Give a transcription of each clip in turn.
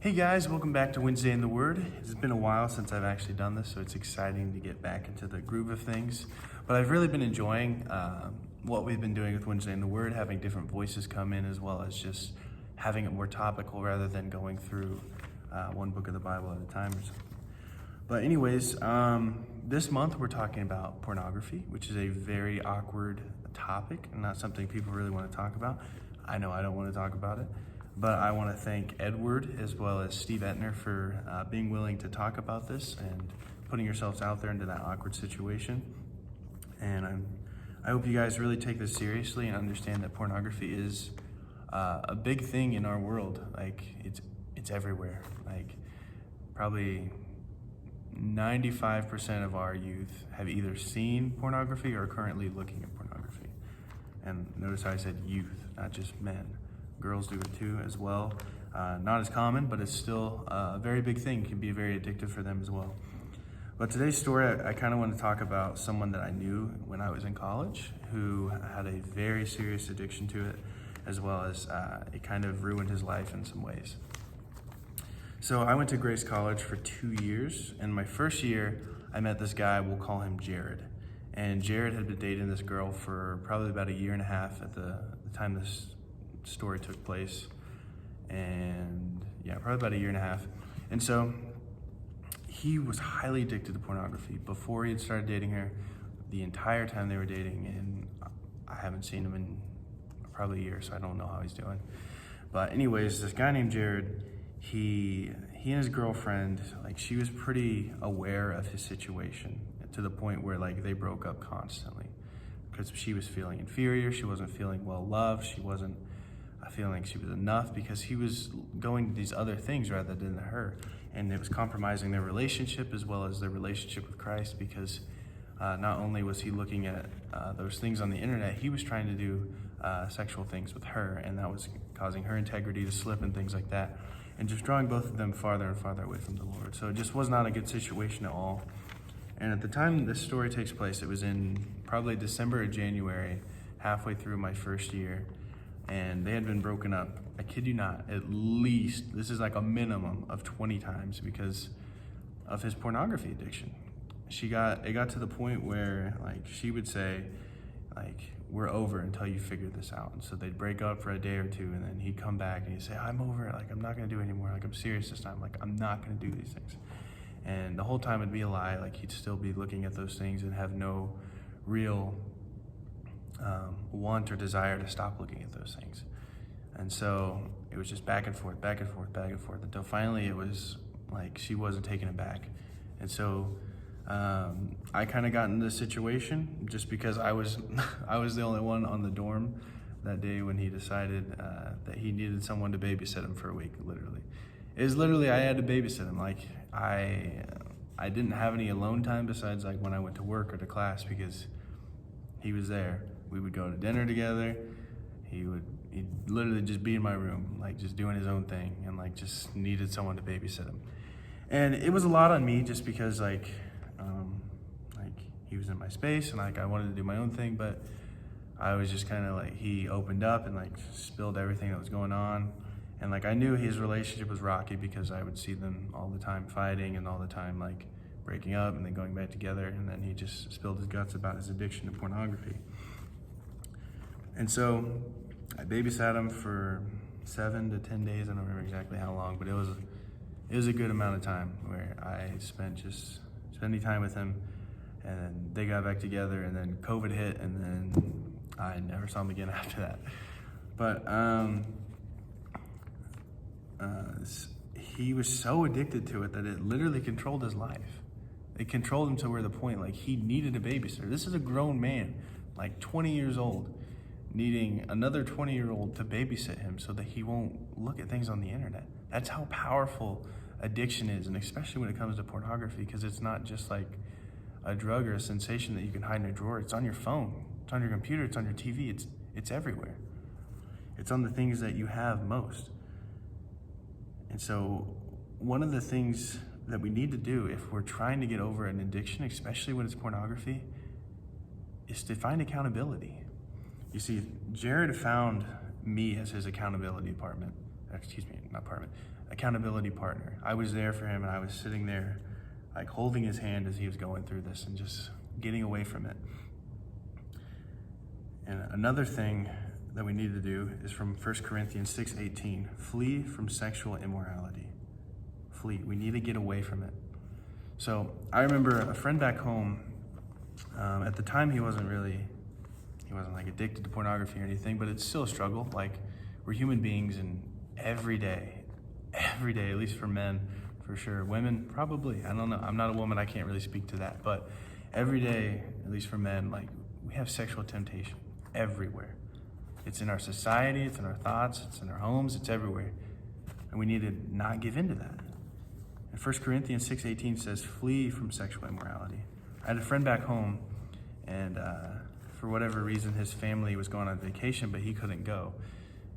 Hey guys, welcome back to Wednesday in the Word. It's been a while since I've actually done this, so it's exciting to get back into the groove of things. But I've really been enjoying what we've been doing with Wednesday in the Word, having different voices come in, as well as just having it more topical rather than going through one book of the Bible at a time or something. But anyways, this month we're talking about pornography, which is a very awkward topic and not something people really want to talk about. I know I don't want to talk about it. But I want to thank Edward as well as Steve Etner for being willing to talk about this and putting yourselves out there into that awkward situation. And I hope you guys really take this seriously and understand that pornography is a big thing in our world. Like it's everywhere. Like probably 95% of our youth have either seen pornography or are currently looking at pornography. And notice how I said youth, not just men. Girls do it too as well. Not as common, but it's still a very big thing. It can be very addictive for them as well. But today's story, I kind of want to talk about someone that I knew when I was in college who had a very serious addiction to it, as well as it kind of ruined his life in some ways. So I went to Grace College for 2 years, and my first year, I met this guy, we'll call him Jared. And Jared had been dating this girl for probably about 1.5 years at the time this story took place, and yeah, probably about 1.5 years. And so he was highly addicted to pornography before he had started dating her, the entire time they were dating, and I haven't seen him in probably a year, so I don't know how he's doing. But anyways, this guy named Jared, he and his girlfriend, like, she was pretty aware of his situation to the point where, like, they broke up constantly because she was feeling inferior, she wasn't feeling well loved, she wasn't feeling like she was enough because he was going to these other things rather than her, and it was compromising their relationship as well as their relationship with Christ, because not only was he looking at those things on the internet, he was trying to do sexual things with her, and that was causing her integrity to slip and things like that, and just drawing both of them farther and farther away from the Lord. So it just was not a good situation at all. And at the time this story takes place, it was in probably December or January, halfway through my first year. And they had been broken up, I kid you not, at least, this is like a minimum of 20 times because of his pornography addiction. It got to the point where, like, she would say, like, we're over until you figure this out. And so they'd break up for a day or two, and then he'd come back and he'd say, I'm over it, like, I'm not gonna do it anymore, like, I'm serious this time, like, I'm not gonna do these things. And the whole time it'd be a lie, like, he'd still be looking at those things and have no real want or desire to stop looking at those things. And so it was just back and forth, back and forth, back and forth, until finally it was like she wasn't taking it back. And so I kind of got into this situation just because I was the only one on the dorm that day when he decided that he needed someone to babysit him for a week. Literally, it was literally I had to babysit him. Like I didn't have any alone time besides like when I went to work or to class, because he was there. We would go to dinner together. He'd literally just be in my room, like just doing his own thing, and like just needed someone to babysit him. And it was a lot on me just because like he was in my space and like I wanted to do my own thing, but I was just kind of like, he opened up and like spilled everything that was going on. And like I knew his relationship was rocky because I would see them all the time fighting and all the time like breaking up and then going back together, and then he just spilled his guts about his addiction to pornography. And so I babysat him for 7 to 10 days. I don't remember exactly how long, but it was a good amount of time where I spent just spending time with him. And then they got back together, and then COVID hit, and then I never saw him again after that. But he was so addicted to it that it literally controlled his life. It controlled him to where the point, like, he needed a babysitter. This is a grown man, like 20 years old, needing another 20-year-old to babysit him so that he won't look at things on the internet. That's how powerful addiction is, and especially when it comes to pornography, because it's not just like a drug or a sensation that you can hide in a drawer. It's on your phone, it's on your computer, it's on your TV, it's everywhere. It's on the things that you have most. And so one of the things that we need to do if we're trying to get over an addiction, especially when it's pornography, is to find accountability. You see, Jared found me as his accountability accountability partner. I was there for him, and I was sitting there like holding his hand as he was going through this and just getting away from it. And another thing that we need to do is from 1 Corinthians 6:18, flee from sexual immorality. Flee. We need to get away from it. So I remember a friend back home, at the time he wasn't like addicted to pornography or anything, but it's still a struggle. Like, we're human beings, and every day, at least for men, for sure. Women, probably, I don't know. I'm not a woman, I can't really speak to that. But every day, at least for men, like, we have sexual temptation everywhere. It's in our society, it's in our thoughts, it's in our homes, it's everywhere. And we need to not give in to that. And 1 Corinthians 6:18 says, flee from sexual immorality. I had a friend back home, and for whatever reason, his family was going on vacation, but he couldn't go.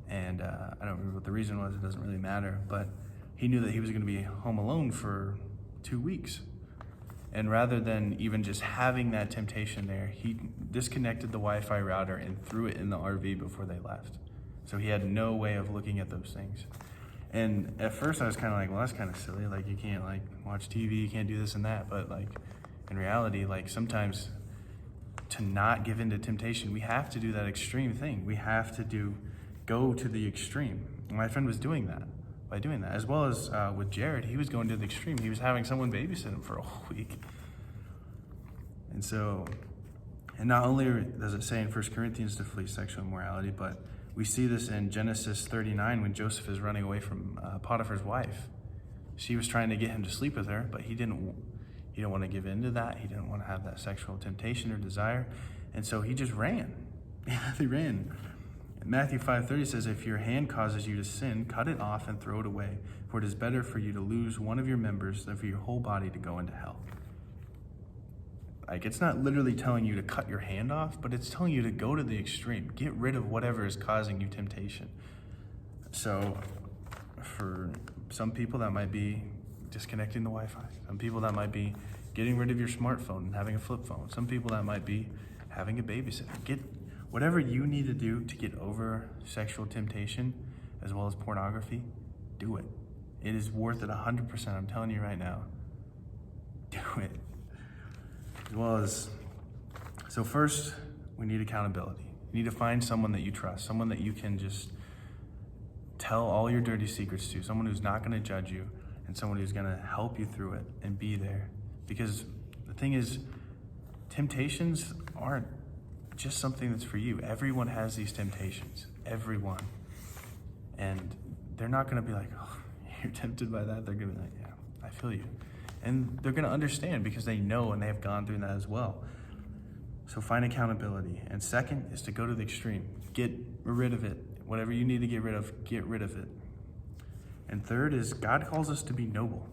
And I don't remember what the reason was, it doesn't really matter, but he knew that he was going to be home alone for 2 weeks. And rather than even just having that temptation there, he disconnected the Wi-Fi router and threw it in the RV before they left. So he had no way of looking at those things. And at first I was kind of like, well, that's kind of silly. Like, you can't like watch TV, you can't do this and that. But like, in reality, like, sometimes to not give in to temptation, we have to do that extreme thing. We have to go to the extreme. And my friend was doing that. By doing that, as well as with Jared, he was going to the extreme. He was having someone babysit him for a whole week. And so, and not only does it say in 1 Corinthians to flee sexual immorality, but we see this in Genesis 39 when Joseph is running away from Potiphar's wife. She was trying to get him to sleep with her, but he didn't want to give in to that. He didn't want to have that sexual temptation or desire. And so he just ran. He ran. Matthew 5:30 says, if your hand causes you to sin, cut it off and throw it away, for it is better for you to lose one of your members than for your whole body to go into hell. Like, it's not literally telling you to cut your hand off, but it's telling you to go to the extreme. Get rid of whatever is causing you temptation. So for some people, that might be disconnecting the Wi-Fi. Some people, that might be getting rid of your smartphone and having a flip phone. Some people, that might be having a babysitter. Whatever you need to do to get over sexual temptation, as well as pornography, do it. It is worth it 100%. I'm telling you right now. Do it. As well as, so first, we need accountability. You need to find someone that you trust, someone that you can just tell all your dirty secrets to, someone who's not going to judge you, and someone who's going to help you through it and be there. Because the thing is, temptations aren't just something that's for you. Everyone has these temptations, everyone. And they're not going to be like, oh, you're tempted by that. They're going to be like, yeah, I feel you. And they're going to understand because they know and they have gone through that as well. So find accountability. And second is to go to the extreme. Get rid of it. Whatever you need to get rid of it. And third is God calls us to be noble.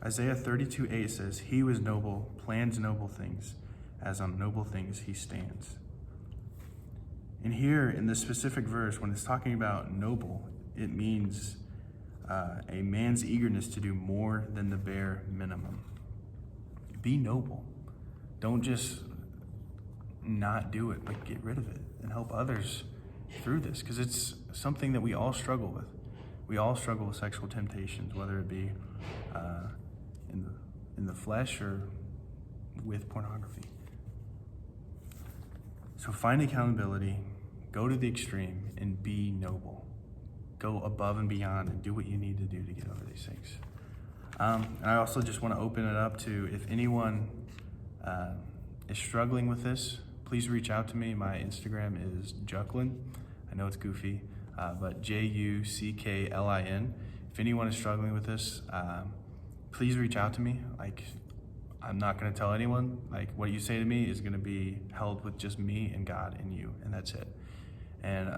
Isaiah 32:8 says, he who is noble plans noble things. As on noble things he stands. And here in this specific verse, when it's talking about noble, it means a man's eagerness to do more than the bare minimum. Be noble. Don't just not do it, but get rid of it and help others through this, because it's something that we all struggle with. We all struggle with sexual temptations, whether it be in the flesh or with pornography. So find accountability, go to the extreme, and be noble. Go above and beyond and do what you need to do to get over these things. And I also just want to open it up to, if anyone is struggling with this, please reach out to me. My Instagram is Jucklin. I know it's goofy, but Jucklin. If anyone is struggling with this, please reach out to me. Like, I'm not going to tell anyone. Like, what you say to me is going to be held with just me and God and you, and that's it. And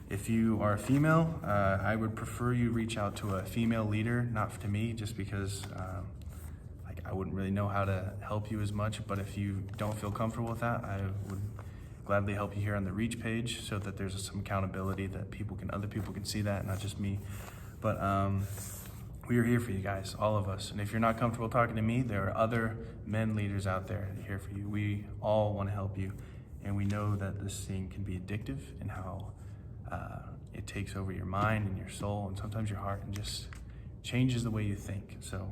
if you are a female, I would prefer you reach out to a female leader, not to me, just because I wouldn't really know how to help you as much. But if you don't feel comfortable with that, I would gladly help you here on the Reach page, so that there's some accountability, that other people can see that, not just me. But we are here for you guys, all of us. And if you're not comfortable talking to me, there are other men leaders out there here for you. We all want to help you. And we know that this thing can be addictive, and how it takes over your mind and your soul and sometimes your heart and just changes the way you think. So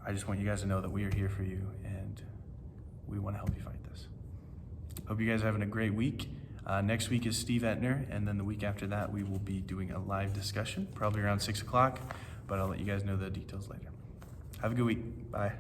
I just want you guys to know that we are here for you and we want to help you fight this. Hope you guys are having a great week. Next week is Steve Etner, and then the week after that we will be doing a live discussion, probably around 6 o'clock, but I'll let you guys know the details later. Have a good week. Bye.